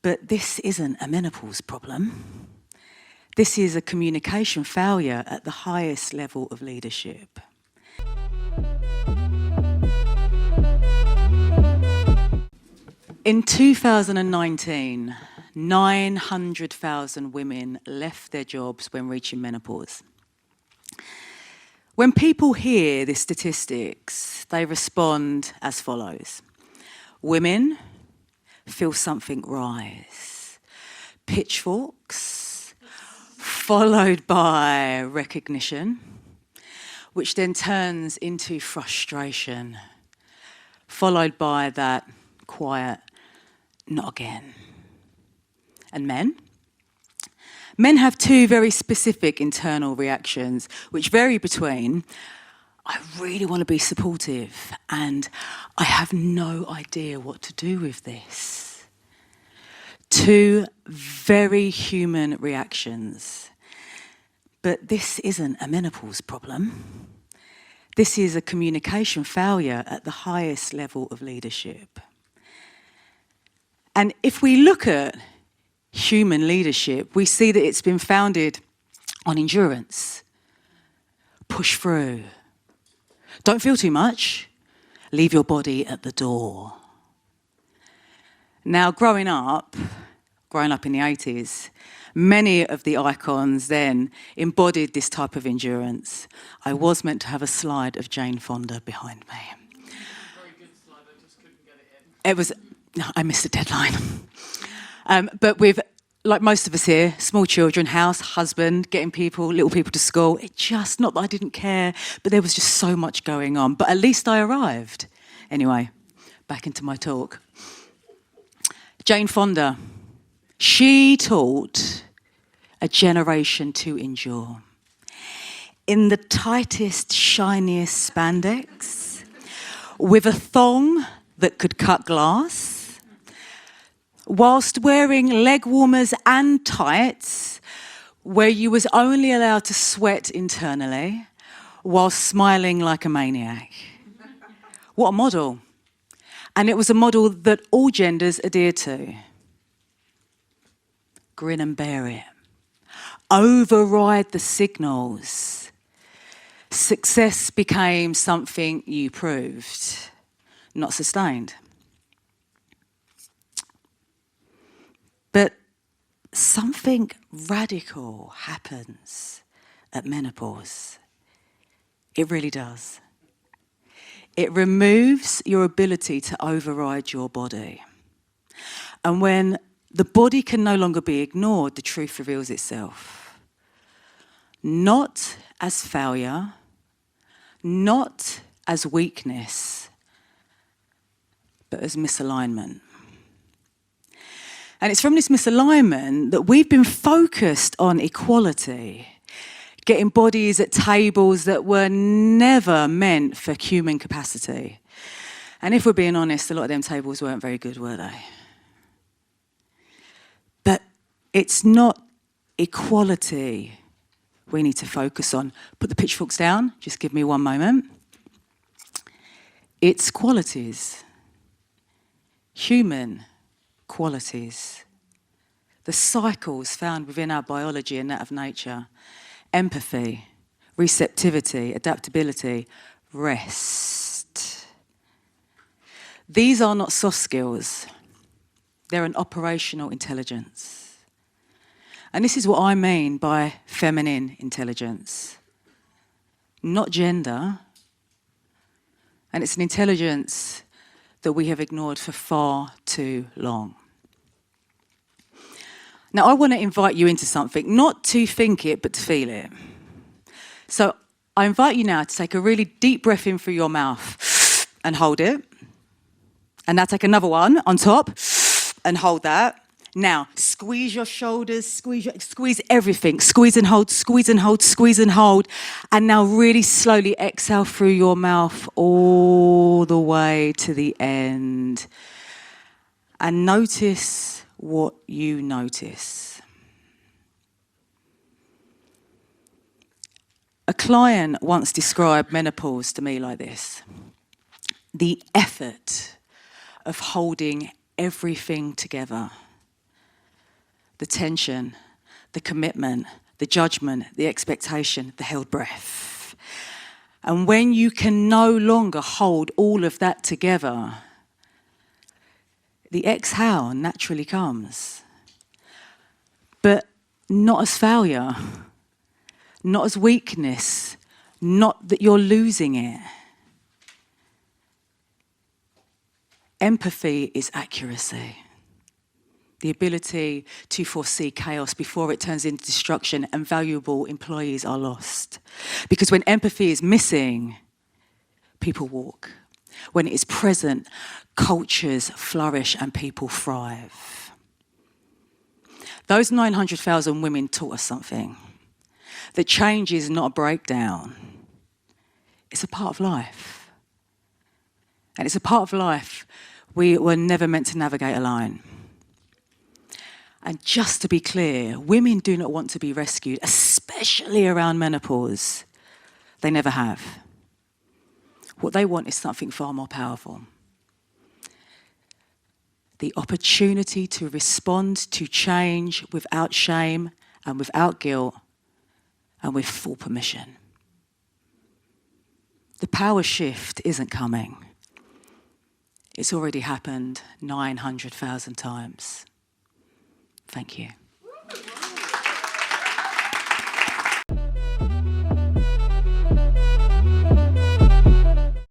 But this isn't a menopause problem. This is a communication failure at the highest level of leadership. In 2019, 900,000 women left their jobs when reaching menopause. When people hear the statistics, they respond as follows. Women feel something rise. Pitchforks, followed by recognition, which then turns into frustration, followed by that quiet, not again. And men? Men have two very specific internal reactions, which vary between, I really want to be supportive, and I have no idea what to do with this. Two very human reactions. But this isn't a menopause problem. This is a communication failure at the highest level of leadership. And if we look at human leadership, we see that it's been founded on endurance. Push through. Don't feel too much. Leave your body at the door. Now, growing up in the 80s, many of the icons then embodied this type of endurance. I was meant to have a slide of Jane Fonda behind me. Very good slide, I just couldn't get it in. I missed a deadline. But with, like most of us here, small children, house, husband, getting little people to school, not that I didn't care, but there was just so much going on. But at least I arrived. Anyway, back into my talk. Jane Fonda, she taught a generation to endure. In the tightest, shiniest spandex, with a thong that could cut glass, whilst wearing leg warmers and tights, where you was only allowed to sweat internally, while smiling like a maniac. What a model. And it was a model that all genders adhered to. Grin and bear it. Override the signals. Success became something you proved, not sustained. But something radical happens at menopause. It really does. It removes your ability to override your body. And when the body can no longer be ignored, the truth reveals itself. Not as failure, not as weakness, but as misalignment. And it's from this misalignment that we've been focused on equality, getting bodies at tables that were never meant for human capacity. And if we're being honest, a lot of them tables weren't very good, were they? But it's not equality we need to focus on. Put the pitchforks down, just give me one moment. It's qualities, human qualities, the cycles found within our biology and that of nature. Empathy, receptivity, adaptability, rest. These are not soft skills. They're an operational intelligence. And this is what I mean by feminine intelligence. Not gender. And it's an intelligence that we have ignored for far too long. Now, I want to invite you into something, not to think it, but to feel it. So I invite you now to take a really deep breath in through your mouth and hold it. And now take another one on top and hold that. Now, squeeze your shoulders, squeeze everything. Squeeze and hold, squeeze and hold, squeeze and hold. And now really slowly exhale through your mouth all the way to the end. And notice what you notice. A client once described menopause to me like this: the effort of holding everything together the tension, the commitment, the judgment, the expectation, the held breath. And when you can no longer hold all of that together, the exhale naturally comes. But not as failure, not as weakness, not that you're losing it. Empathy is accuracy. The ability to foresee chaos before it turns into destruction and valuable employees are lost. Because when empathy is missing, people walk. When it is present, cultures flourish and people thrive. Those 900,000 women taught us something. That change is not a breakdown. It's a part of life. And it's a part of life we were never meant to navigate alone. And just to be clear, women do not want to be rescued, especially around menopause. They never have. What they want is something far more powerful. The opportunity to respond to change without shame and without guilt and with full permission. The power shift isn't coming. It's already happened 900,000 times. Thank you.